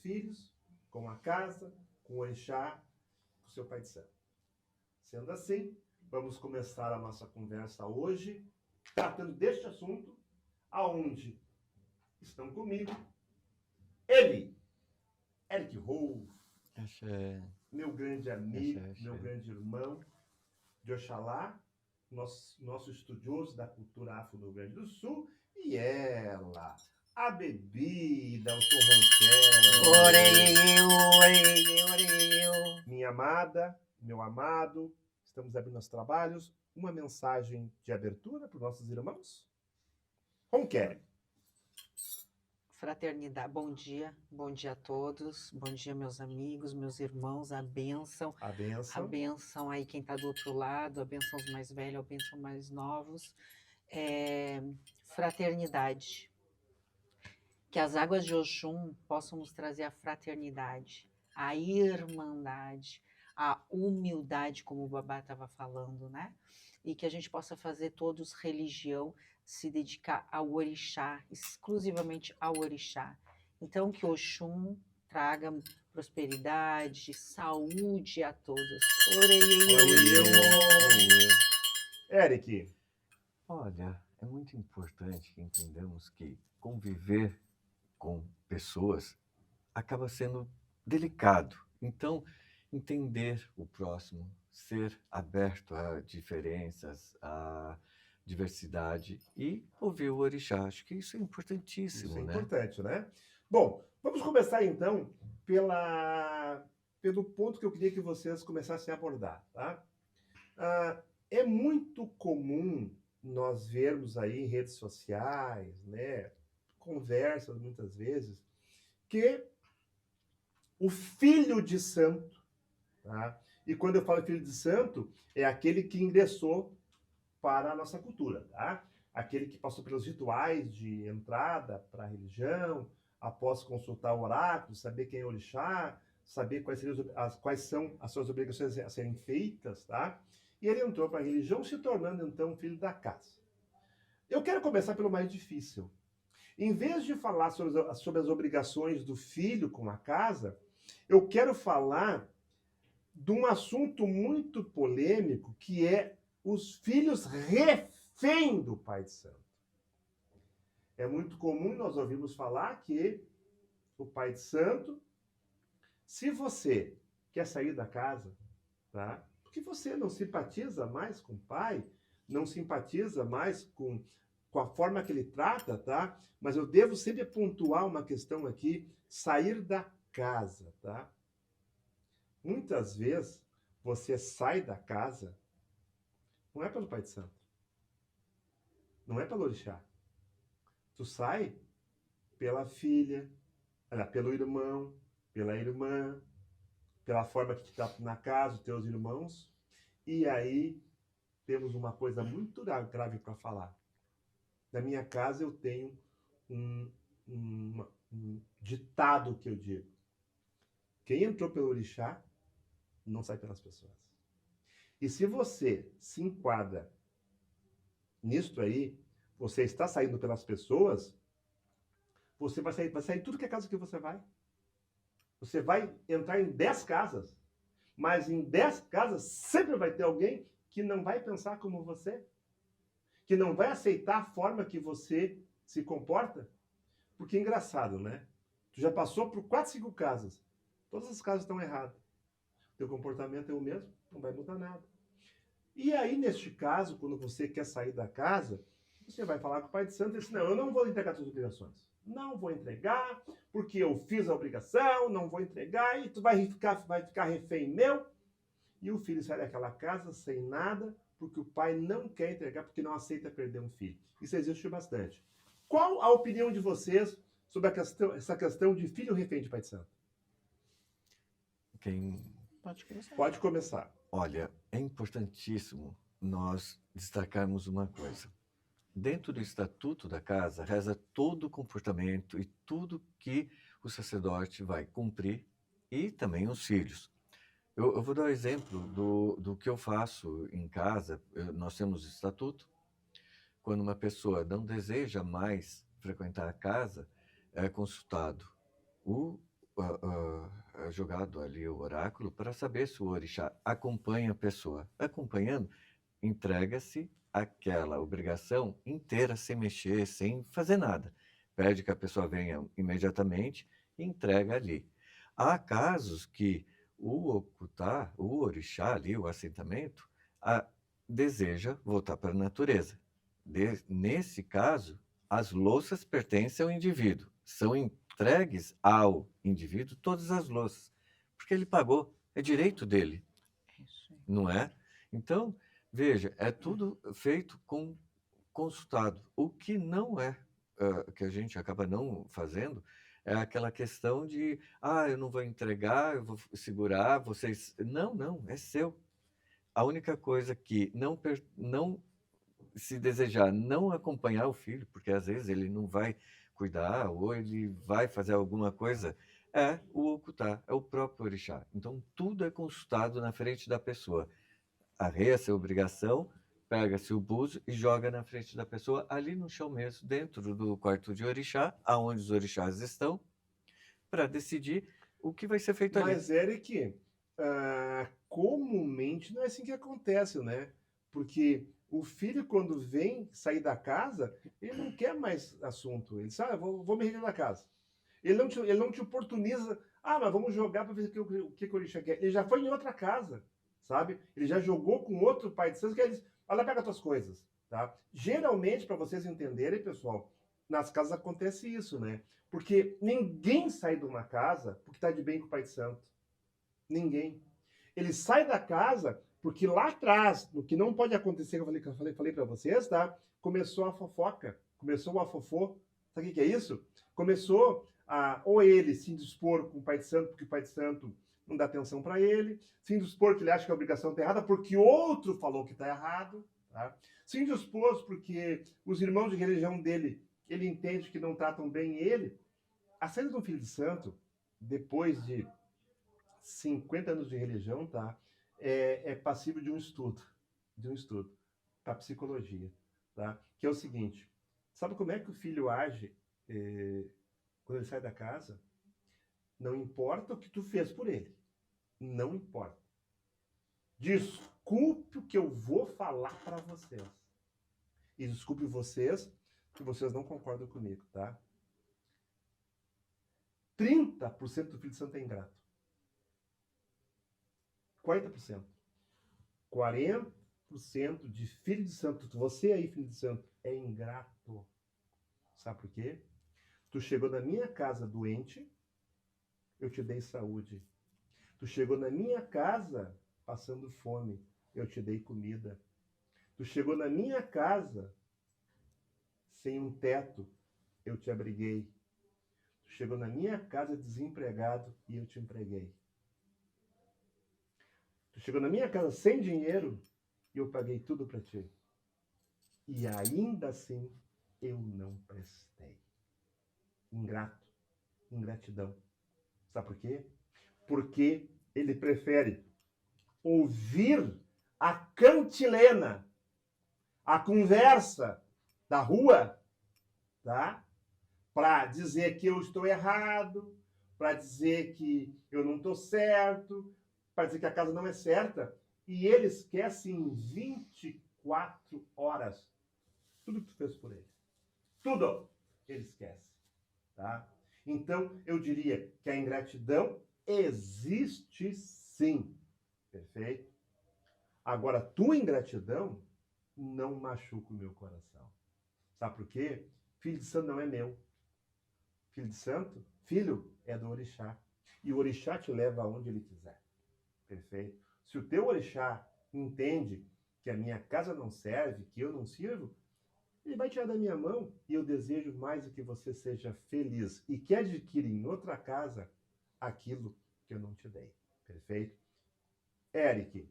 filhos, com a casa, com o orixá, com o seu pai de santo. Sendo assim, vamos começar a nossa conversa hoje, tratando deste assunto, aonde estão comigo ele, Eric Rolf, meu grande amigo, meu grande irmão de Oxalá, nosso estudioso da cultura afro do Rio Grande do Sul, e ela, a bebida, o torronqué. Orei. Minha amada, meu amado, estamos abrindo nossos trabalhos. Uma mensagem de abertura para os nossos irmãos? Ronquer. Fraternidade, bom dia a todos, bom dia meus amigos, meus irmãos, a bênção aí quem está do outro lado, a bênção os mais velhos, a bênção mais novos, fraternidade, que as águas de Oxum possam nos trazer a fraternidade, a irmandade, a humildade, como o Babá estava falando, né? E que a gente possa fazer todos religião, se dedicar ao orixá, exclusivamente ao orixá. Então, que Oxum traga prosperidade, saúde a todos. Orei. Eric. Olha, é muito importante que entendamos que conviver com pessoas acaba sendo delicado. Então, entender o próximo, ser aberto a diferenças, a diversidade e ouvir o orixá. Acho que isso é importantíssimo, Isso é né? importante, né? Bom, vamos começar então pelo ponto que eu queria que vocês começassem a abordar, tá? É muito comum nós vermos aí em redes sociais, né, conversas muitas vezes, que o filho de santo, tá? E quando eu falo filho de santo, é aquele que ingressou para a nossa cultura, tá? Aquele que passou pelos rituais de entrada para a religião, após consultar o oráculo, saber quem é o orixá, saber quais são as suas obrigações a serem feitas, tá? E ele entrou para a religião, se tornando então filho da casa. Eu quero começar pelo mais difícil. Em vez de falar sobre as obrigações do filho com a casa, eu quero falar de um assunto muito polêmico, que é os filhos refém do pai de santo. É muito comum nós ouvirmos falar que o pai de santo, se você quer sair da casa, tá? Porque você não simpatiza mais com o pai, não simpatiza mais com a forma que ele trata, tá? Mas eu devo sempre pontuar uma questão aqui, sair da casa, tá? Muitas vezes você sai da casa, não é pelo pai de santo, não é pelo orixá. Tu sai pela filha, pelo irmão, pela irmã, pela forma que te trata na casa, os teus irmãos. E aí temos uma coisa muito grave para falar. Na minha casa eu tenho um ditado que eu digo. Quem entrou pelo orixá não sai pelas pessoas. E se você se enquadra nisto aí, você está saindo pelas pessoas, você vai sair tudo que é casa que você vai. Você vai entrar em 10 casas, mas em 10 casas sempre vai ter alguém que não vai pensar como você, que não vai aceitar a forma que você se comporta. Porque é engraçado, né? Tu já passou por 4, 5 casas. Todas as casas estão erradas. Teu comportamento é o mesmo, não vai mudar nada. E aí, neste caso, quando você quer sair da casa, você vai falar com o pai de santo e diz, não, eu não vou entregar suas obrigações. Não vou entregar, porque eu fiz a obrigação, não vou entregar, e tu vai ficar refém meu. E o filho sai daquela casa sem nada, porque o pai não quer entregar, porque não aceita perder um filho. Isso existe bastante. Qual a opinião de vocês sobre essa questão de filho refém de pai de santo? Pode começar. Olha, é importantíssimo nós destacarmos uma coisa. Dentro do estatuto da casa, reza todo o comportamento e tudo que o sacerdote vai cumprir e também os filhos. Eu vou dar um exemplo do que eu faço em casa. Nós temos estatuto. Quando uma pessoa não deseja mais frequentar a casa, é consultado jogado ali o oráculo para saber se o orixá acompanha a pessoa. Acompanhando, entrega-se aquela obrigação inteira sem mexer, sem fazer nada. Pede que a pessoa venha imediatamente e entrega ali. Há casos que o Okutá, o orixá ali, o assentamento, deseja voltar para a natureza. Nesse caso, as louças pertencem ao indivíduo. São entregues ao indivíduo todas as louças, porque ele pagou, é direito dele, Isso aí. não é? Então, veja, é tudo feito com consultado. O que não é, que a gente acaba não fazendo, é aquela questão de, eu não vou entregar, eu vou segurar, vocês... Não, não, é seu. A única coisa que não se desejar não acompanhar o filho, porque às vezes ele não vai cuidar ou ele vai fazer alguma coisa, é o Okutá, é o próprio orixá. Então, tudo é consultado na frente da pessoa. Arreia-se a obrigação, pega-se o buzo e joga na frente da pessoa, ali no chão mesmo, dentro do quarto de orixá, aonde os orixás estão, para decidir o que vai ser feito ali. Mas, Eric, comumente não é assim que acontece, né? Porque o filho, quando vem sair da casa, ele não quer mais assunto. Ele sabe, vou me retirar da casa. Ele não te oportuniza. Mas vamos jogar para ver o que o orixá quer. Ele já foi em outra casa, sabe? Ele já jogou com outro pai de santos que ele diz, olha, pega as tuas coisas, tá? Geralmente, para vocês entenderem, pessoal, nas casas acontece isso, né? Porque ninguém sai de uma casa porque está de bem com o pai de santo. Ninguém. Ele sai da casa porque lá atrás, no que não pode acontecer, que eu falei para vocês, tá? Começou a fofoca, começou o afofô. Sabe o que é isso? Começou ou ele se indispor com o pai de santo, porque o pai de santo não dá atenção para ele, se indispor que ele acha que a obrigação está errada, porque outro falou que está errado, tá? Se indispor porque os irmãos de religião dele, ele entende que não tratam bem ele. A saída de um filho de santo, depois de 50 anos de religião, tá? É passível de um estudo para psicologia, tá? Que é o seguinte, sabe como é que o filho age quando ele sai da casa? Não importa o que tu fez por ele, não importa. Desculpe o que eu vou falar para vocês. E desculpe vocês, que vocês não concordam comigo, tá? 30% do filho de santo é ingrato. 40%. 40% de filho de santo, você aí, filho de santo, é ingrato. Sabe por quê? Tu chegou na minha casa doente, eu te dei saúde. Tu chegou na minha casa passando fome, eu te dei comida. Tu chegou na minha casa sem um teto, eu te abriguei. Tu chegou na minha casa desempregado e eu te empreguei. Tu chegou na minha casa sem dinheiro e eu paguei tudo para ti. E ainda assim eu não prestei. Ingrato. Ingratidão. Sabe por quê? Porque ele prefere ouvir a cantilena, a conversa da rua, tá? Para dizer que eu estou errado, para dizer que eu não estou certo, para dizer que a casa não é certa, e ele esquece em 24 horas tudo que tu fez por ele. Tudo ele esquece, tá? Então, eu diria que a ingratidão existe sim, perfeito? Agora, tua ingratidão não machuca o meu coração. Sabe por quê? Filho de santo não é meu. Filho de santo, filho é do orixá. E o orixá te leva aonde ele quiser. Perfeito? Se o teu orixá entende que a minha casa não serve, que eu não sirvo, ele vai tirar da minha mão e eu desejo mais do que você seja feliz e que adquira em outra casa aquilo que eu não te dei. Perfeito? Eric,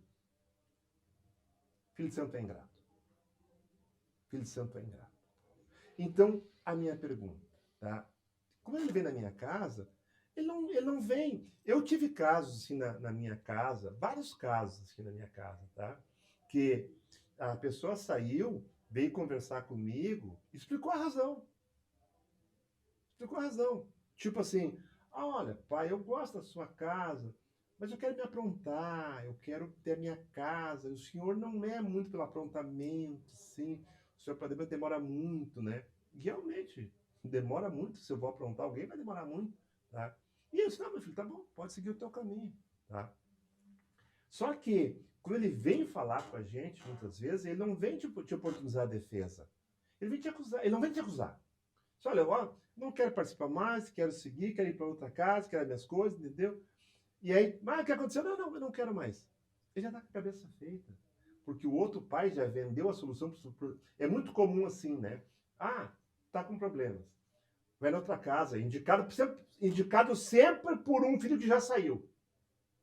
filho de santo é ingrato. Filho de santo é ingrato. Então, a minha pergunta, tá? Como ele vem na minha casa, ele não vem. Eu tive casos assim na minha casa, vários casos assim na minha casa, tá? Que a pessoa saiu, veio conversar comigo, explicou a razão. Explicou a razão. Tipo assim, Olha, pai, eu gosto da sua casa, mas eu quero me aprontar, eu quero ter a minha casa. O senhor não é muito pelo aprontamento, sim. O senhor para demora muito, né? E realmente, demora muito. Se eu vou aprontar alguém, vai demorar muito, tá? E eu disse, não, meu filho, tá bom, pode seguir o teu caminho, tá? Só que, quando ele vem falar com a gente, muitas vezes, ele não vem te oportunizar a defesa. Ele vem te acusar, ele não vem te acusar. Só, olha, ó, não quero participar mais, quero seguir, quero ir para outra casa, quero as minhas coisas, entendeu? E aí, mas o que aconteceu? Não, não, eu não quero mais. Ele já está com a cabeça feita. Porque o outro pai já vendeu a solução. É muito comum assim, né? Ah, tá com problemas. Vai na outra casa, indicado sempre por um filho que já saiu.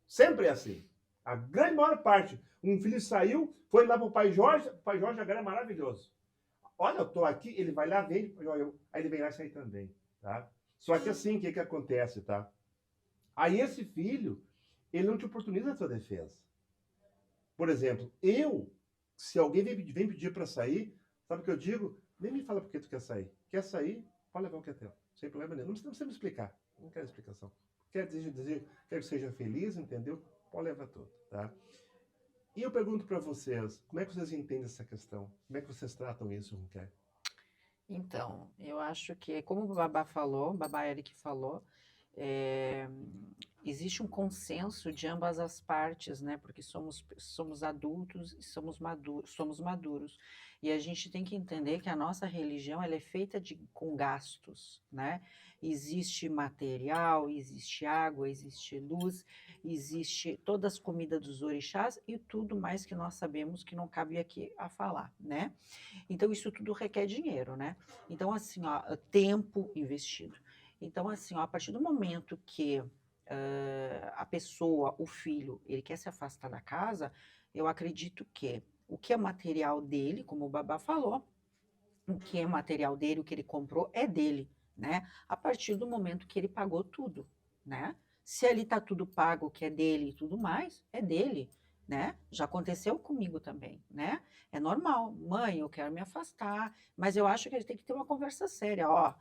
Sempre é assim. A grande maior parte. Um filho saiu, foi lá para o pai Jorge agora é maravilhoso. Olha, eu tô aqui, ele vai lá, vem, aí ele vem lá e sai também, tá? Só que assim, o que acontece, tá? Aí esse filho, ele não te oportuniza a sua defesa. Por exemplo, se alguém vem pedir para sair, sabe o que eu digo? Nem me fala por que tu quer sair. Quer sair? Pode levar o que é teu. Sem problema nenhum. Não precisa me explicar. Não quero explicação. Quer dizer, quer que seja feliz, entendeu? Pode levar tudo, tá? E eu pergunto para vocês, como é que vocês entendem essa questão? Como é que vocês tratam isso, Ronquer? Então, eu acho que, como o Babá falou, o Babá Eric falou, é, existe um consenso de ambas as partes, né? Porque somos adultos e somos maduros. E a gente tem que entender que a nossa religião ela é feita com gastos, né? Existe material, existe água, existe luz, existe todas as comidas dos orixás e tudo mais que nós sabemos que não cabe aqui a falar, né? Então, isso tudo requer dinheiro, né? Então, assim, ó, tempo investido. Então, assim, ó, a partir do momento que a pessoa, o filho, ele quer se afastar da casa, eu acredito que o que é material dele, como o Babá falou, o que é material dele, o que ele comprou, é dele, né? A partir do momento que ele pagou tudo, né? Se ali tá tudo pago, o que é dele e tudo mais, é dele, né? Já aconteceu comigo também, né? É normal. Mãe, eu quero me afastar, mas eu acho que a gente tem que ter uma conversa séria, ó,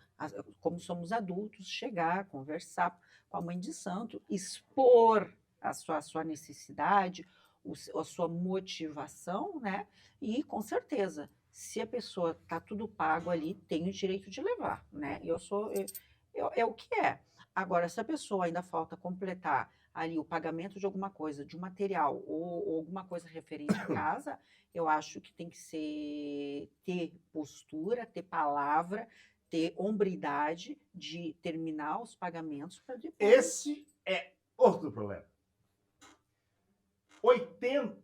como somos adultos, chegar, conversar com a mãe de santo, expor a sua necessidade, a sua motivação, né? E com certeza, se a pessoa tá tudo pago ali, tem o direito de levar, né? É o que é. Agora, se a pessoa ainda falta completar ali o pagamento de alguma coisa, de um material ou alguma coisa referente à casa, eu acho que tem que ter postura, ter palavra, ter hombridade de terminar os pagamentos para depois. Esse é outro problema. 80%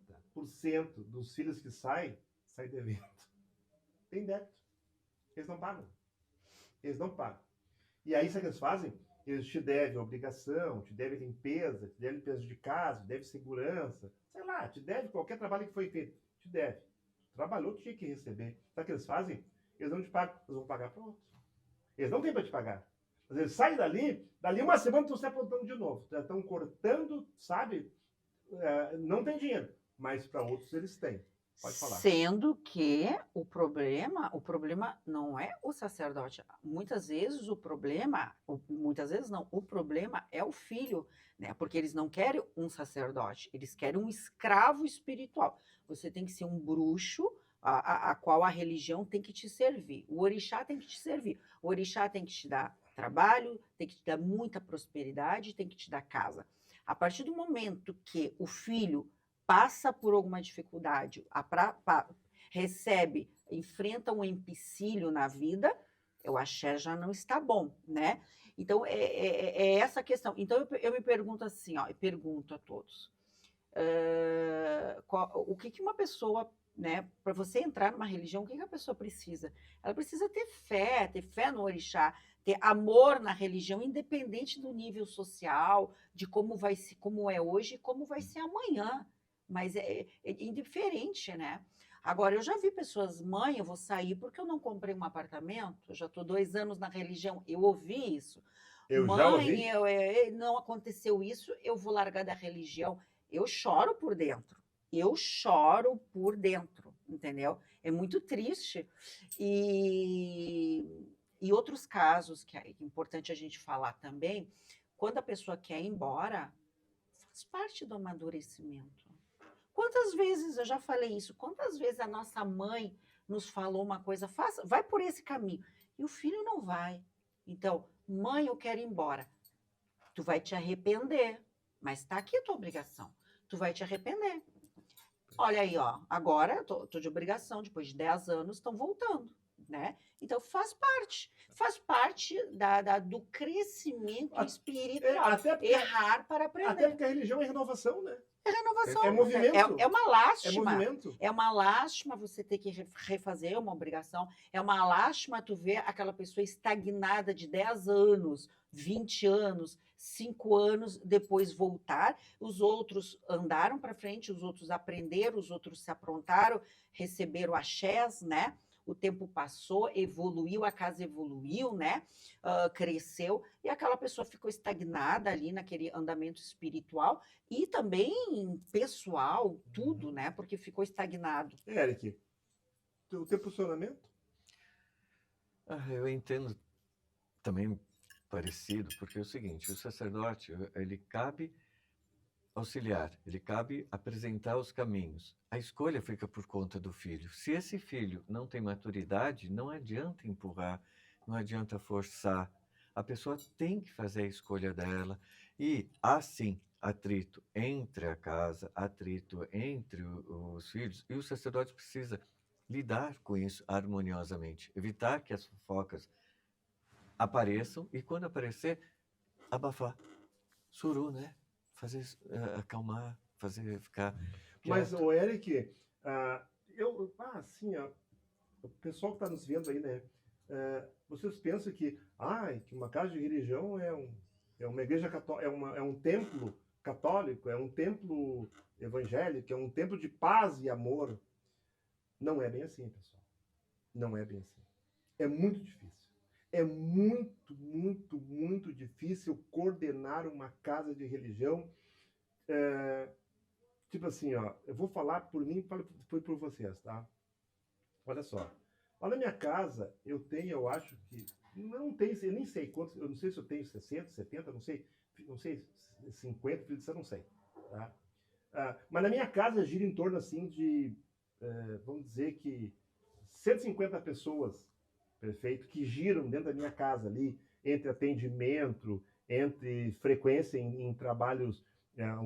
dos filhos que saem devendo. Tem débito. Eles não pagam. Eles não pagam. E aí, sabe o que eles fazem? Eles te devem obrigação, te devem limpeza, te devem limpeza de casa, te devem segurança, sei lá, te deve qualquer trabalho que foi feito. Te deve. Trabalhou, tinha que receber. Sabe o que eles fazem? Eles não te pagam, eles vão pagar para outro. Eles não têm para te pagar. Eles saem dali uma semana estão se apontando de novo. Já estão cortando, sabe? Não tem dinheiro, mas para outros eles têm. Pode falar. Sendo que o problema não é o sacerdote. Muitas vezes muitas vezes não, o problema é o filho, né? Porque eles não querem um sacerdote, eles querem um escravo espiritual. Você tem que ser um bruxo a qual a religião tem que te servir. O orixá tem que te servir. O orixá tem que te dar trabalho, tem que te dar muita prosperidade, tem que te dar casa. A partir do momento que o filho passa por alguma dificuldade, recebe, enfrenta um empecilho na vida, o axé já não está bom, né? Então, é essa questão. Então, eu me pergunto assim, ó, eu pergunto a todos, o que uma pessoa, né, para você entrar numa religião, o que a pessoa precisa? Ela precisa ter fé no orixá, ter amor na religião, independente do nível social, de como é hoje e como vai ser amanhã. Mas é indiferente, né? Agora, eu já vi pessoas, mãe, eu vou sair porque eu não comprei um apartamento, eu já estou 2 anos na religião, eu ouvi isso. Eu já ouvi. Mãe, não aconteceu isso, eu vou largar da religião. Eu choro por dentro. Eu choro por dentro, entendeu? É muito triste. E outros casos que é importante a gente falar também, quando a pessoa quer ir embora, faz parte do amadurecimento. Quantas vezes eu já falei isso? Quantas vezes a nossa mãe nos falou uma coisa, faça, vai por esse caminho, e o filho não vai. Então, mãe, eu quero ir embora. Tu vai te arrepender, mas está aqui a tua obrigação. Tu vai te arrepender. Olha aí, ó, agora tô de obrigação, depois de 10 anos, estão voltando, né? Então faz parte do crescimento espiritual. Errar para aprender. Até porque a religião é renovação, né? É renovação. É movimento. É uma lástima. É movimento. É uma lástima você ter que refazer uma obrigação. É uma lástima tu ver aquela pessoa estagnada de 10 anos, 20 anos, 5 anos, depois voltar. Os outros andaram para frente, os outros aprenderam, os outros se aprontaram, receberam axés, né? O tempo passou, evoluiu, a casa evoluiu, né? Cresceu, e aquela pessoa ficou estagnada ali naquele andamento espiritual e também pessoal, tudo, né? Porque ficou estagnado. Eric, o teu posicionamento? Eu entendo também parecido, porque é o seguinte, o sacerdote, ele cabe auxiliar, ele cabe apresentar os caminhos. A escolha fica por conta do filho. Se esse filho não tem maturidade, não adianta empurrar, não adianta forçar. A pessoa tem que fazer a escolha dela. E há sim atrito entre a casa, atrito entre os filhos, e o sacerdote precisa lidar com isso harmoniosamente, evitar que as fofocas apareçam e, quando aparecer, abafar. Suru, né? Fazer acalmar, fazer ficar quieto. Mas, o Eric, assim, ó, o pessoal que está nos vendo aí, né? Vocês pensam que uma casa de religião é uma igreja católica, é um templo católico, é um templo evangélico, é um templo de paz e amor. Não é bem assim, pessoal. Não é bem assim. É muito difícil. É muito, muito, muito difícil coordenar uma casa de religião. Tipo assim, ó, eu vou falar por mim e foi por vocês, tá? Olha só. Lá na minha casa, eu acho que, não tem, eu nem sei quantos, eu não sei se eu tenho 60, 70, não sei 50, eu não sei, tá? Mas na minha casa gira em torno, assim, de, vamos dizer que 150 pessoas, perfeito, que giram dentro da minha casa ali, entre atendimento, entre frequência em trabalhos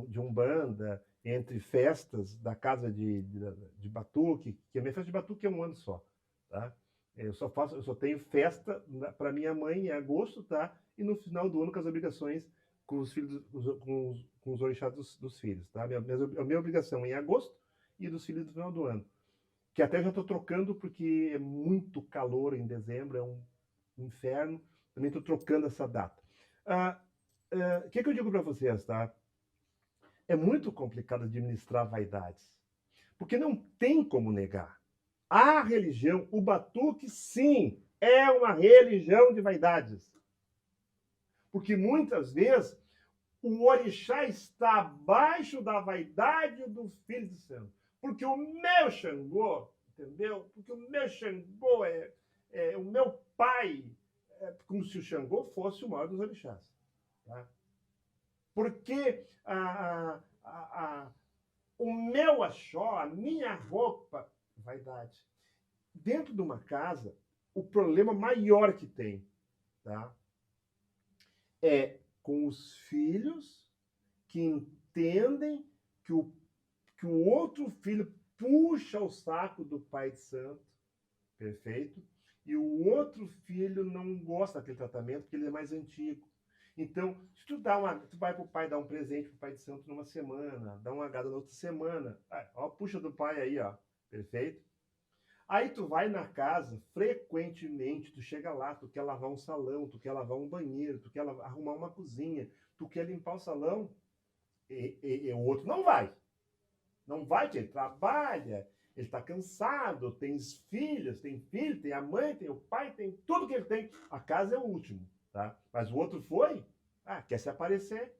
de umbanda, entre festas da casa de batuque, que a minha festa de batuque é um ano só, tá? Eu só tenho festa para minha mãe em agosto, tá? E no final do ano com as obrigações com os filhos, com os orixás dos filhos, tá? A minha obrigação é em agosto e dos filhos no final do ano. Que até já estou trocando porque é muito calor em dezembro, é um inferno. Também estou trocando essa data. O que eu digo para vocês, tá? É muito complicado administrar vaidades, porque não tem como negar. A religião, o batuque, sim, é uma religião de vaidades. Porque muitas vezes o orixá está abaixo da vaidade do filho de santo. Porque o meu Xangô, entendeu? Porque o meu Xangô é o meu pai, como se o Xangô fosse o maior dos orixás. Tá? Porque o meu axó, a minha roupa, vaidade. Dentro de uma casa, o problema maior que tem, tá? É com os filhos que entendem que o outro filho puxa o saco do pai de santo, perfeito? E o outro filho não gosta daquele tratamento porque ele é mais antigo. Então, se tu vai pro pai dar um presente pro pai de santo numa semana, dá uma agada na outra semana, puxa do pai aí, ó, perfeito? Aí tu vai na casa, frequentemente, tu chega lá, tu quer lavar um salão, tu quer lavar um banheiro, tu quer arrumar uma cozinha, tu quer limpar o salão, e o outro não vai. Não vai, ele trabalha, ele está cansado, tem filhos, tem filho, tem a mãe, tem o pai, tem tudo que ele tem. A casa é o último, tá? Mas o outro foi, quer se aparecer,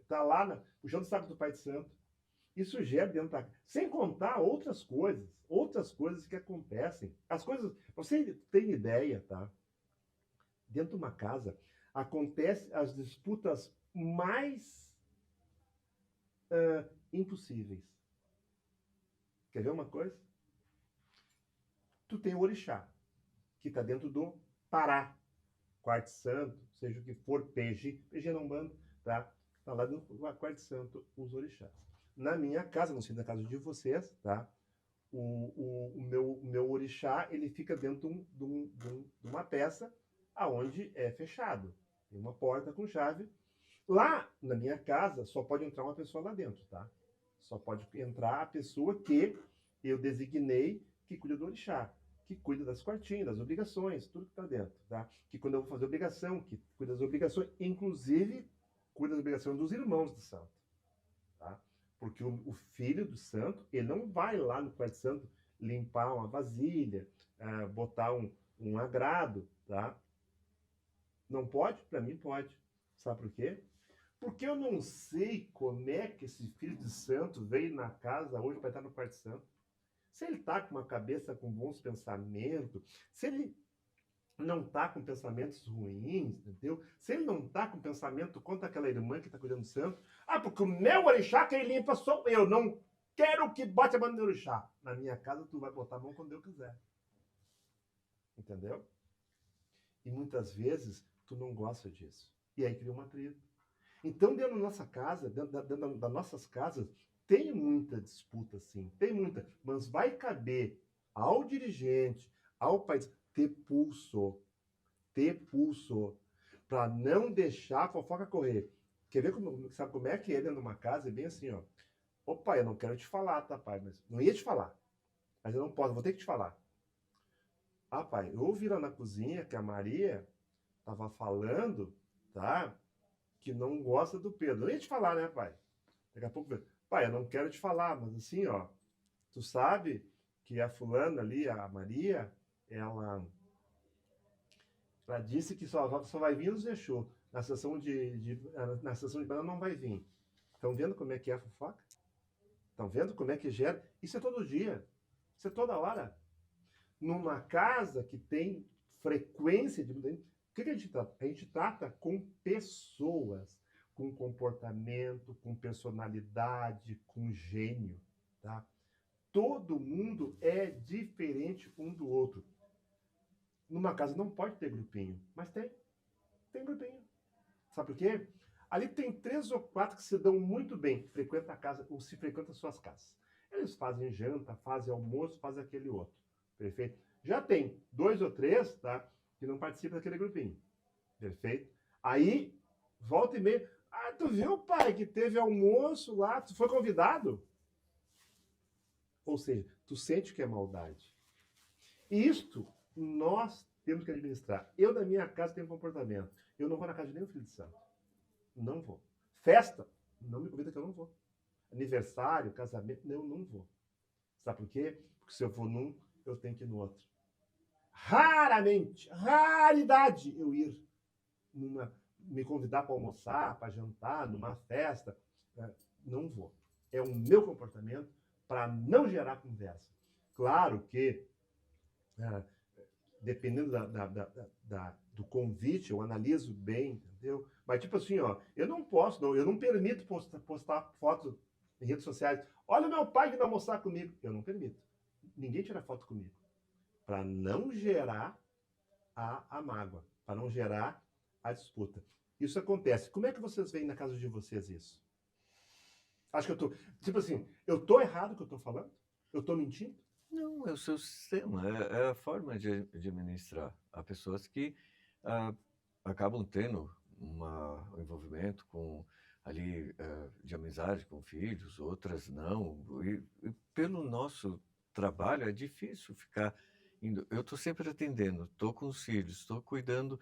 tá lá puxando o saco do pai de santo. Isso gera dentro da... Sem contar outras coisas que acontecem. As coisas... Você tem ideia, tá? Dentro de uma casa, acontecem as disputas mais impossíveis. Quer ver uma coisa? Tu tem o orixá, que está dentro do Pará, Quarto Santo, seja o que for, PG não bando, tá? Está lá no Quarto Santo, os orixás. Na minha casa, não sei na casa de vocês, tá? O meu orixá, ele fica dentro de uma peça aonde é fechado. Tem uma porta com chave. Lá, na minha casa, só pode entrar uma pessoa lá dentro, tá? Só pode entrar a pessoa que eu designei que cuida do orixá, que cuida das quartinhas, das obrigações, tudo que está dentro, tá? Que quando eu vou fazer obrigação, que cuida das obrigações, inclusive cuida das obrigações dos irmãos do santo, tá? Porque o filho do santo, ele não vai lá no quarto santo limpar uma vasilha, botar um agrado, tá? Não pode? Para mim pode. Sabe por quê? Porque eu não sei como é que esse filho de santo veio na casa hoje para estar no quarto santo. Se ele está com uma cabeça com bons pensamentos, se ele não está com pensamentos ruins, entendeu? Se ele não está com pensamento contra aquela irmã que está cuidando do santo, porque o meu orixá quem limpa sou eu, não quero que bote a mão no meu orixá. Na minha casa tu vai botar a mão quando eu quiser. Entendeu? E muitas vezes tu não gosta disso. E aí cria uma treta. Então, dentro da nossa casa, dentro das nossas casas, tem muita disputa, sim. Tem muita. Mas vai caber ao dirigente, ao país, ter pulso. Ter pulso. Para não deixar a fofoca correr. Quer ver sabe como é que é dentro de uma casa? É bem assim, ó. Ô pai, eu não quero te falar, tá, pai? Mas não ia te falar. Mas eu não posso, vou ter que te falar. Pai, eu ouvi lá na cozinha que a Maria estava falando, tá? Que não gosta do Pedro. Eu ia te falar, né, pai? Daqui a pouco, pai, eu não quero te falar, mas assim, ó, tu sabe que a fulana ali, a Maria, ela disse que só vai vir nos deixou. Na sessão na sessão de banana não vai vir. Estão vendo como é que é a fofoca? Estão vendo como é que gera? Isso é todo dia. Isso é toda hora. Numa casa que tem frequência de mudança, o que a gente trata? A gente trata com pessoas, com comportamento, com personalidade, com gênio, tá? Todo mundo é diferente um do outro. Numa casa não pode ter grupinho, mas tem grupinho. Sabe por quê? Ali tem 3 ou 4 que se dão muito bem, frequentam a casa, ou se frequentam suas casas. Eles fazem janta, fazem almoço, fazem aquele outro. Perfeito? Já tem 2 ou 3, tá? Que não participam daquele grupinho. Perfeito? Aí, volta e meia. Tu viu, pai, que teve almoço lá? Tu foi convidado? Ou seja, tu sente que é maldade. E isto nós temos que administrar. Eu, na minha casa, tenho um comportamento. Eu não vou na casa de nenhum filho de santo. Não vou. Festa? Não me convida que eu não vou. Aniversário, casamento? Eu não vou. Sabe por quê? Porque se eu for num, eu tenho que ir no outro. Raramente, raridade eu ir me convidar para almoçar, para jantar, numa festa. Não vou. É o meu comportamento para não gerar conversa. Claro que, dependendo do convite, eu analiso bem, entendeu? Mas tipo assim, ó, eu não permito postar fotos em redes sociais. Olha o meu pai que vai almoçar comigo. Eu não permito. Ninguém tira foto comigo. Para não gerar a mágoa, para não gerar a disputa. Isso acontece. Como é que vocês veem na casa de vocês isso? Acho que eu tô... Tipo assim, eu tô errado o que eu tô falando? Eu tô mentindo? Não, é o seu sistema, é a forma de administrar. Há pessoas que acabam tendo um envolvimento com ali de amizade com filhos, outras não. E pelo nosso trabalho é difícil ficar indo. Eu estou sempre atendendo, estou com os filhos, estou cuidando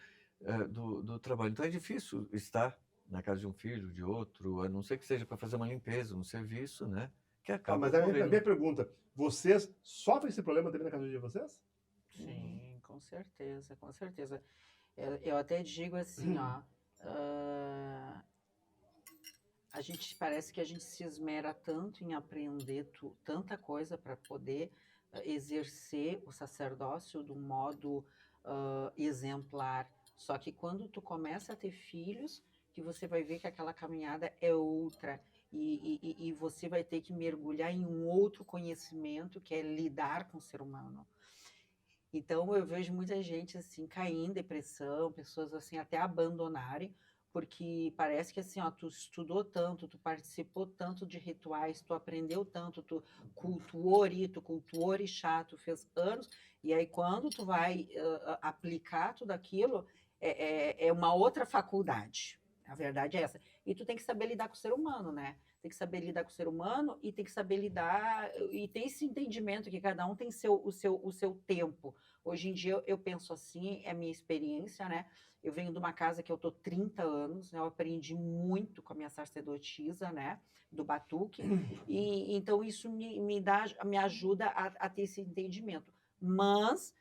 do trabalho. Então é difícil estar na casa de um filho, de outro, a não ser que seja para fazer uma limpeza, um serviço, né? Que acaba mas a ocorrendo. minha pergunta, vocês sofrem esse problema também na casa de vocês? Sim, com certeza, com certeza. Eu até digo assim, ó, a gente parece que a gente se esmera tanto em aprender tanta coisa para poder exercer o sacerdócio de um modo exemplar. Só que quando tu começa a ter filhos, que você vai ver que aquela caminhada é outra. E você vai ter que mergulhar em um outro conhecimento, que é lidar com o ser humano. Então, eu vejo muita gente, assim, cair em depressão, pessoas, assim, até abandonarem, porque parece que, assim, ó, tu estudou tanto, tu participou tanto de rituais, tu aprendeu tanto, tu cultuou ori, tu cultuou orixá, tu fez anos, e aí quando tu vai aplicar tudo aquilo, é uma outra faculdade. A verdade é essa. E tu tem que saber lidar com o ser humano, né? Tem que saber lidar com o ser humano e tem que saber lidar, e tem esse entendimento que cada um tem o seu tempo. Hoje em dia eu penso assim, é a minha experiência, né? Eu venho de uma casa que eu tô 30 anos, né? Eu aprendi muito com a minha sacerdotisa, né? Do batuque. E então isso me ajuda a ter esse entendimento. Mas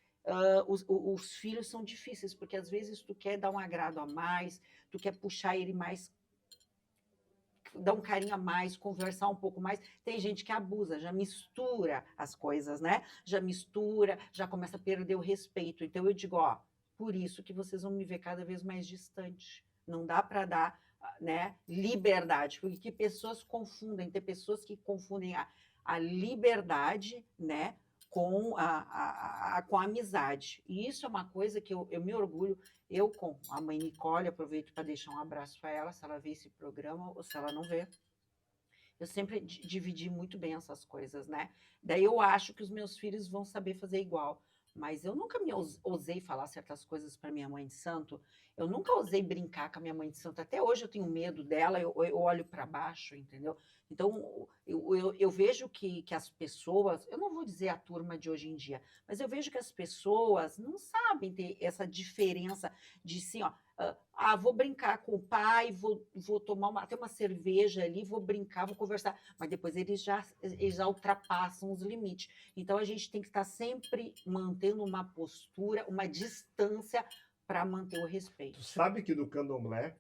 os filhos são difíceis, porque às vezes tu quer dar um agrado a mais, tu quer puxar ele mais, dar um carinho a mais, conversar um pouco mais. Tem gente que abusa, já mistura as coisas, né? Já mistura, já começa a perder o respeito. Então eu digo, ó, por isso que vocês vão me ver cada vez mais distante. Não dá para dar, né, liberdade, porque pessoas confundem, tem pessoas que confundem a liberdade, né, com a amizade. E isso é uma coisa que eu me orgulho. Eu, com a mãe Nicole, aproveito para deixar um abraço para ela, se ela vê esse programa ou se ela não vê. Eu sempre dividi muito bem essas coisas, né? Daí eu acho que os meus filhos vão saber fazer igual. Mas eu nunca me ousei falar certas coisas para minha mãe de santo. Eu nunca ousei brincar com a minha mãe de santo. Até hoje eu tenho medo dela, eu olho para baixo, entendeu? Então eu vejo que as pessoas, eu não vou dizer a turma de hoje em dia, mas eu vejo que as pessoas não sabem ter essa diferença de assim, ó, vou brincar com o pai, vou tomar até uma cerveja ali, vou brincar, vou conversar. Mas depois eles já ultrapassam os limites. Então a gente tem que estar sempre mantendo uma postura, uma distância para manter o respeito. Tu sabe que no candomblé,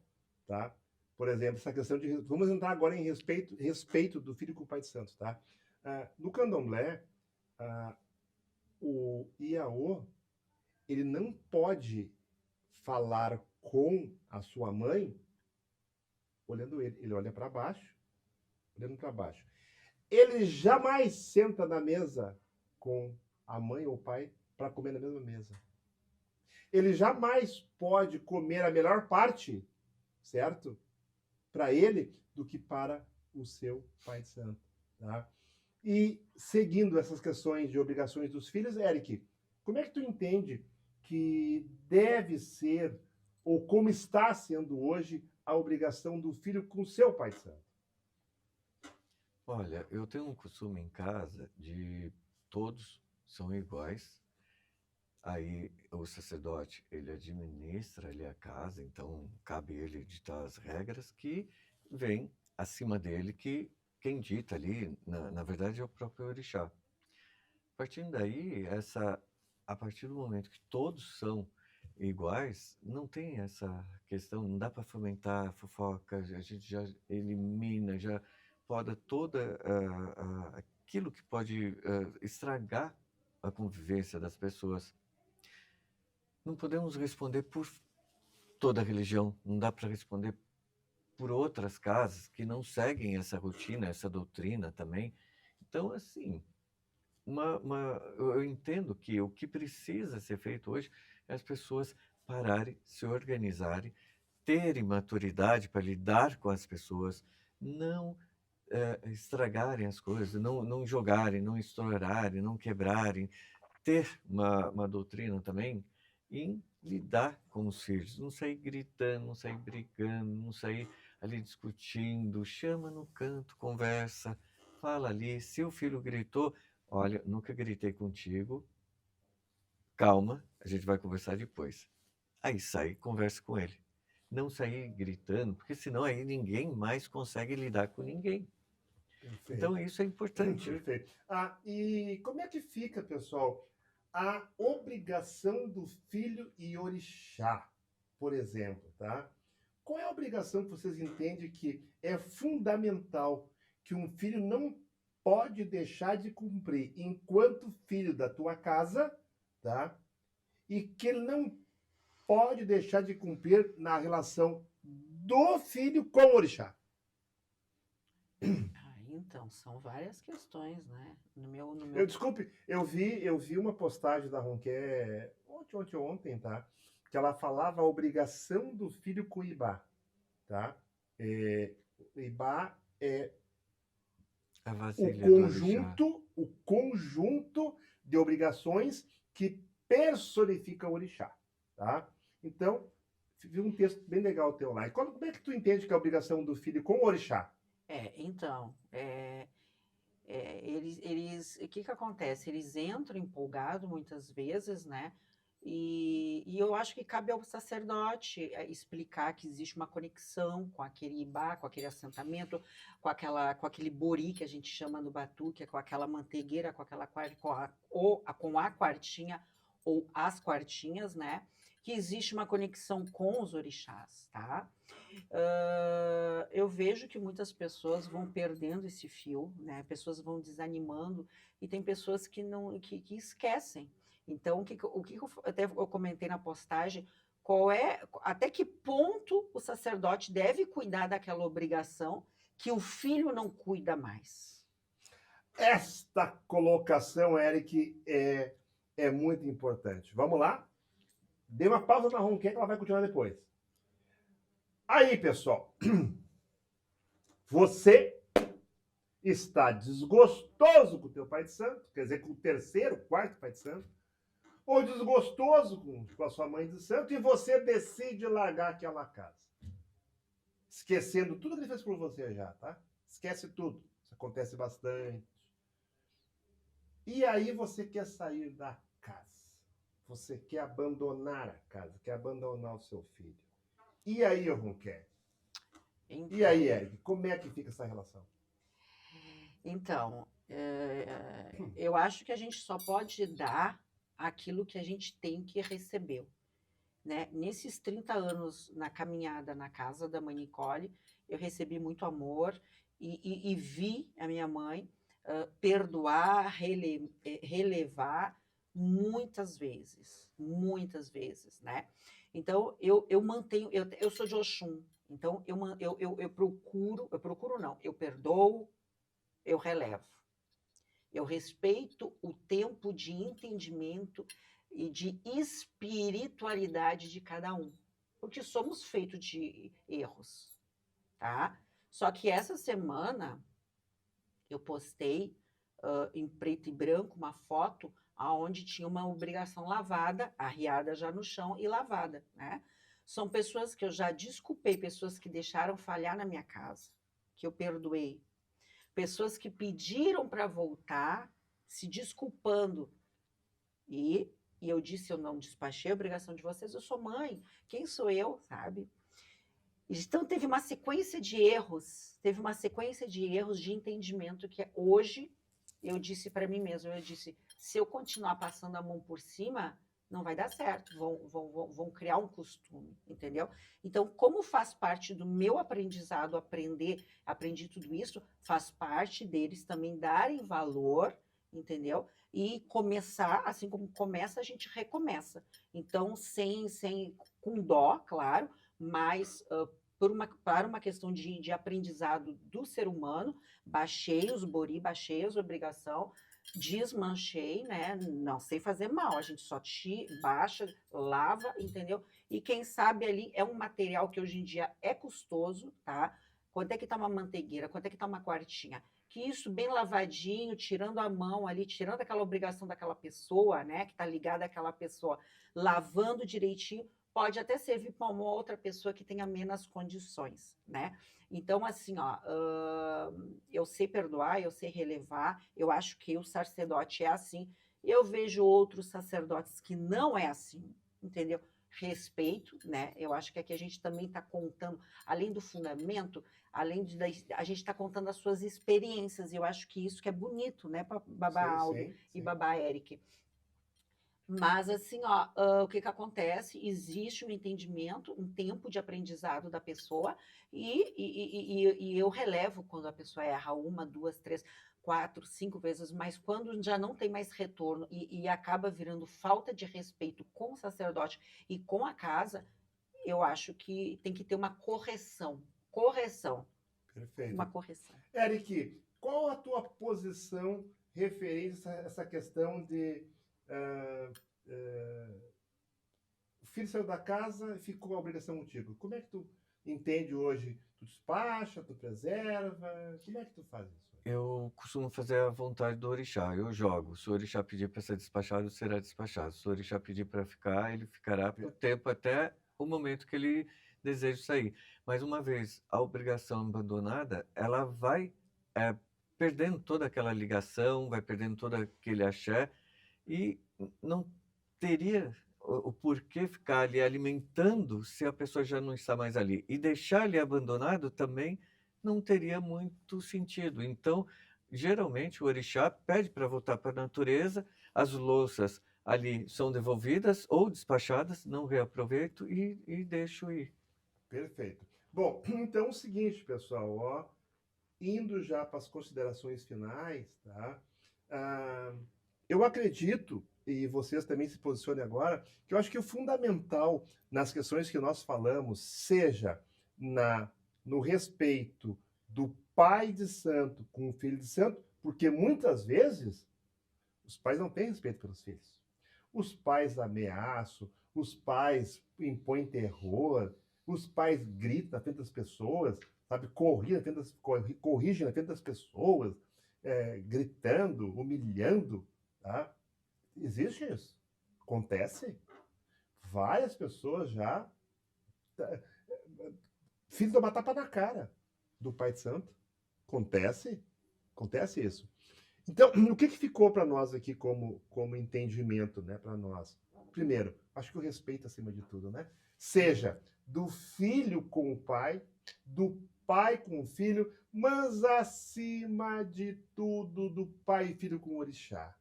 tá? Por exemplo, essa questão de. Vamos entrar agora em respeito do filho com o pai de santo, tá? No candomblé, o Iaô, ele não pode falar com a sua mãe olhando ele. Ele olha para baixo, olhando para baixo. Ele jamais senta na mesa com a mãe ou o pai para comer na mesma mesa. Ele jamais pode comer a melhor parte, certo? Para ele, do que para o seu pai de santo. Tá? E seguindo essas questões de obrigações dos filhos, Eric, como é que tu entende que deve ser, ou como está sendo hoje, a obrigação do filho com seu pai de santo? Olha, eu tenho um costume em casa de todos são iguais. Aí o sacerdote, ele administra ali a casa, então cabe ele ditar as regras que vem acima dele, que quem dita ali, na verdade, é o próprio orixá. Partindo daí, a partir do momento que todos são iguais, não tem essa questão, não dá para fomentar fofoca, a gente já elimina, já poda toda aquilo que pode estragar a convivência das pessoas. Não podemos responder por toda a religião, não dá para responder por outras casas que não seguem essa rotina, essa doutrina também. Então, assim, eu entendo que o que precisa ser feito hoje é as pessoas pararem, se organizarem, terem maturidade para lidar com as pessoas, não estragarem as coisas, não jogarem, não estourarem, não quebrarem, ter uma doutrina também em lidar com os filhos, não sair gritando, não sair brigando, não sair ali discutindo, chama no canto, conversa, fala ali. Se o filho gritou, olha, nunca gritei contigo, calma, a gente vai conversar depois. Aí sai e conversa com ele. Não sair gritando, porque senão aí ninguém mais consegue lidar com ninguém. Perfeito. Então isso é importante. Perfeito. E como é que fica, pessoal, a obrigação do filho e orixá, por exemplo, tá? Qual é a obrigação que vocês entendem que é fundamental, que um filho não pode deixar de cumprir enquanto filho da tua casa, tá? E que ele não pode deixar de cumprir na relação do filho com o orixá? Então, são várias questões, né? Desculpe, eu vi uma postagem da Ronquer ontem, tá? Que ela falava a obrigação do filho com o Ibá, tá? Ibá é A o vasilha do orixá. conjunto de obrigações que personifica o orixá, tá? Então, vi um texto bem legal teu lá. E como é que tu entende que é a obrigação do filho com o orixá? Então, o que acontece? Eles entram empolgados muitas vezes, né? E eu acho que cabe ao sacerdote explicar que existe uma conexão com aquele ibá, com aquele assentamento, com aquele bori que a gente chama no batuque, com aquela mantegueira, com a quartinha ou as quartinhas, né? Que existe uma conexão com os orixás, tá? Eu vejo que muitas pessoas vão perdendo esse fio, né? Pessoas vão desanimando e tem pessoas que não que esquecem. Então, eu comentei na postagem, até que ponto o sacerdote deve cuidar daquela obrigação que o filho não cuida mais? Esta colocação, Eric, é muito importante. Vamos lá? Dê uma pausa na Ronquer que ela vai continuar depois. Aí, pessoal, você está desgostoso com o teu pai de santo, quer dizer, com o terceiro, quarto pai de santo, ou desgostoso com a sua mãe de santo, e você decide largar aquela casa. Esquecendo tudo que ele fez por você já, tá? Esquece tudo. Isso acontece bastante. E aí você quer sair da casa. Você quer abandonar a casa, quer abandonar o seu filho. E aí, Ronquer? Então, E aí, Eric? Como é que fica essa relação? Então, eu acho que a gente só pode dar aquilo que a gente tem que recebeu, né? Nesses 30 anos na caminhada na casa da mãe Nicole, eu recebi muito amor e vi a minha mãe perdoar, relevar muitas vezes, né? Então, eu mantenho, eu sou de Oxum, então eu procuro não, eu perdoo, eu relevo. Eu respeito o tempo de entendimento e de espiritualidade de cada um, porque somos feitos de erros, tá? Só que essa semana eu postei em preto e branco uma foto aonde tinha uma obrigação lavada, arriada já no chão e lavada, né? São pessoas que eu já desculpei, pessoas que deixaram falhar na minha casa, que eu perdoei. Pessoas que pediram para voltar, se desculpando. E eu disse, eu não despachei a obrigação de vocês, eu sou mãe. Quem sou eu, sabe? Então, teve uma sequência de erros de entendimento que hoje eu disse para mim mesma, eu disse, se eu continuar passando a mão por cima, não vai dar certo, vão criar um costume, entendeu? Então, como faz parte do meu aprendizado, aprendi tudo isso, faz parte deles também darem valor, entendeu? E começar, assim como começa, a gente recomeça. Então, com dó, claro, mas para uma questão de aprendizado do ser humano, baixei os bori, baixei as obrigações, desmanchei, né? Não sei fazer mal, a gente só baixa, lava, entendeu? E quem sabe ali é um material que hoje em dia é custoso, tá? Quanto é que tá uma manteigueira? Quanto é que tá uma quartinha? Que isso bem lavadinho, tirando a mão ali, tirando aquela obrigação daquela pessoa, né? Que tá ligada àquela pessoa, lavando direitinho, pode até servir para uma outra pessoa que tenha menos condições, né? Então, assim, ó, eu sei perdoar, eu sei relevar, eu acho que o sacerdote é assim. Eu vejo outros sacerdotes que não é assim, entendeu? Respeito, né? Eu acho que aqui a gente também está contando, além do fundamento, a gente está contando as suas experiências, e eu acho que isso que é bonito, né, Babá Aldo e Babá Eric. Mas, assim, ó, o que acontece? Existe um entendimento, um tempo de aprendizado da pessoa e eu relevo quando a pessoa erra uma, duas, três. 4, 5 vezes, mas quando já não tem mais retorno e acaba virando falta de respeito com o sacerdote e com a casa, eu acho que tem que ter uma correção. Correção. Perfeito. Uma correção. Eric, qual a tua posição referente a essa questão de o filho saiu da casa e ficou a obrigação contigo? Como é que tu entende hoje? Tu despacha, tu preserva? Como é que tu faz isso? Eu costumo fazer a vontade do orixá, eu jogo. Se o orixá pedir para ser despachado, será despachado. Se o orixá pedir para ficar, ele ficará por tempo até o momento que ele deseja sair. Mas uma vez a obrigação abandonada, ela vai perdendo toda aquela ligação, vai perdendo todo aquele axé e não teria o porquê ficar ali alimentando se a pessoa já não está mais ali. E deixar ele abandonado também não teria muito sentido. Então, geralmente, o orixá pede para voltar para a natureza, as louças ali são devolvidas ou despachadas, não reaproveito e deixo ir. Perfeito. Bom, então é o seguinte, pessoal, ó, indo já para as considerações finais, tá? Eu acredito, e vocês também se posicionem agora, que eu acho que o fundamental nas questões que nós falamos, seja no respeito do pai de santo com o filho de santo, porque muitas vezes os pais não têm respeito pelos filhos. Os pais ameaçam, os pais impõem terror, os pais gritam na frente das pessoas, sabe, corrigem na frente das pessoas, gritando, humilhando, tá? Existe isso. Acontece. Várias pessoas já filho tomar tapa na cara do pai de santo. Acontece isso. Então, o que ficou para nós aqui como entendimento, né, para nós? Primeiro, acho que o respeito acima de tudo, né? Seja do filho com o pai, do pai com o filho, mas acima de tudo do pai e filho com o orixá,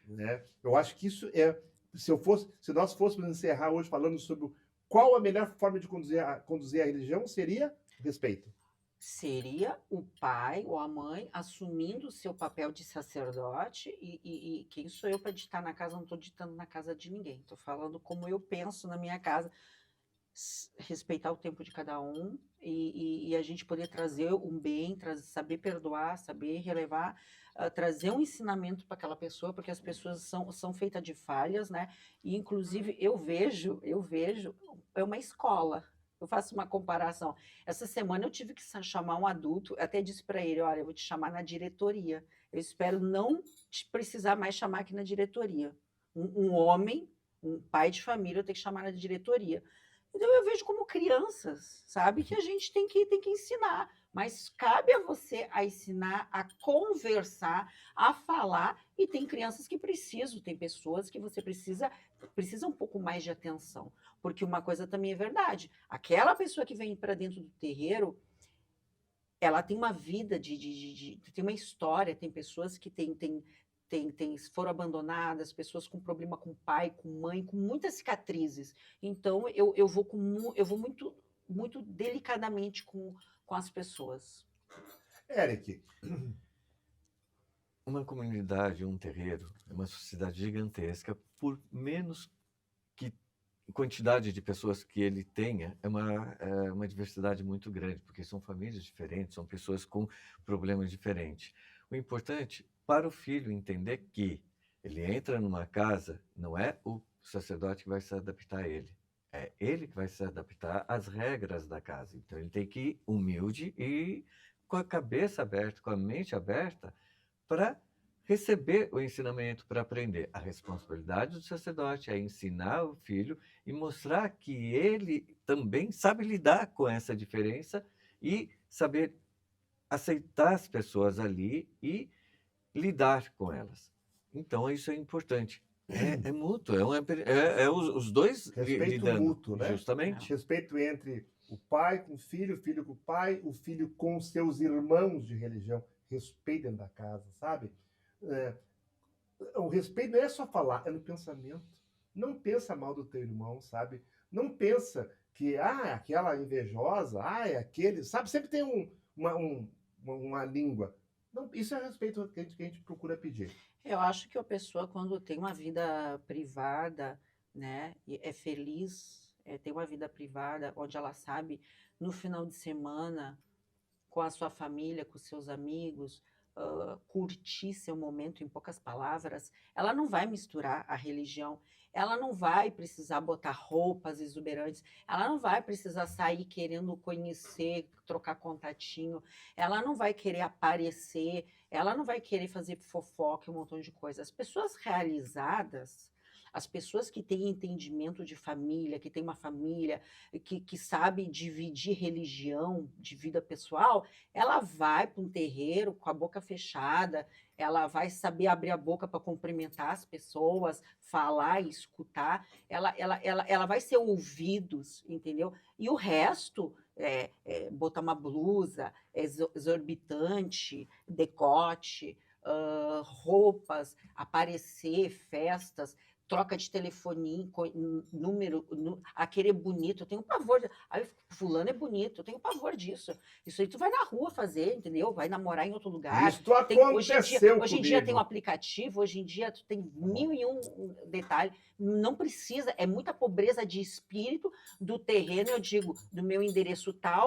né? Eu acho que isso se nós fôssemos encerrar hoje falando sobre qual a melhor forma de conduzir a religião, seria respeito. Seria o pai ou a mãe assumindo o seu papel de sacerdote e quem sou eu para ditar na casa? Não estou ditando na casa de ninguém. Estou falando como eu penso na minha casa. Respeitar o tempo de cada um e a gente poder trazer um bem, saber perdoar, saber relevar, trazer um ensinamento para aquela pessoa, porque as pessoas são feitas de falhas, né? E, inclusive, eu vejo, é uma escola. Eu faço uma comparação. Essa semana eu tive que chamar um adulto, até disse para ele, olha, eu vou te chamar na diretoria. Eu espero não precisar mais chamar aqui na diretoria. Um homem, um pai de família, eu tenho que chamar na diretoria. Então eu vejo como crianças, sabe, que a gente tem que ensinar, mas cabe a você a ensinar, a conversar, a falar, e tem crianças que precisam, tem pessoas que você precisa um pouco mais de atenção, porque uma coisa também é verdade, aquela pessoa que vem para dentro do terreiro, ela tem uma vida, tem uma história, tem pessoas que foram abandonadas, pessoas com problema com pai, com mãe, com muitas cicatrizes. Então, eu vou muito, muito delicadamente com as pessoas. Eric. Uma comunidade, um terreiro, é uma sociedade gigantesca, por menos que quantidade de pessoas que ele tenha, é uma diversidade muito grande, porque são famílias diferentes, são pessoas com problemas diferentes. O importante para o filho entender que ele entra numa casa, não é o sacerdote que vai se adaptar a ele, é ele que vai se adaptar às regras da casa. Então ele tem que ir humilde e com a cabeça aberta, com a mente aberta, para receber o ensinamento, para aprender. A responsabilidade do sacerdote é ensinar o filho e mostrar que ele também sabe lidar com essa diferença e saber aceitar as pessoas ali e lidar com elas. Então, isso é importante. É mútuo, os dois respeito lidando, mútuo, né? Justamente. Respeito entre o pai com o filho com o pai, o filho com os seus irmãos de religião. Respeito dentro da casa, sabe? O respeito não é só falar, é no pensamento. Não pensa mal do teu irmão, sabe? Não pensa que, aquela invejosa, é aquele, sabe? Sempre tem uma língua. Não, isso é a respeito do que a gente procura pedir. Eu acho que a pessoa, quando tem uma vida privada, né, e é feliz, tem uma vida privada, onde ela sabe, no final de semana, com a sua família, com seus amigos, curtir seu momento, em poucas palavras, ela não vai misturar a religião, ela não vai precisar botar roupas exuberantes, ela não vai precisar sair querendo conhecer, trocar contatinho, ela não vai querer aparecer, ela não vai querer fazer fofoca, um montão de coisa. As pessoas realizadas, as pessoas que têm entendimento de família, que têm uma família, que sabe dividir religião de vida pessoal, ela vai para um terreiro com a boca fechada, ela vai saber abrir a boca para cumprimentar as pessoas, falar e escutar, ela vai ser ouvidos, entendeu? E o resto, botar uma blusa exorbitante, decote, roupas, aparecer, festas, troca de telefonia, número, a querer bonito, eu tenho pavor. Aí, fulano é bonito, eu tenho pavor disso. Isso aí tu vai na rua fazer, entendeu? Vai namorar em outro lugar. Isto aconteceu Hoje em dia tem um comigo. aplicativo, hoje em dia tu tem 1001 detalhes. Não precisa, é muita pobreza de espírito do terreno, eu digo, do meu endereço tal,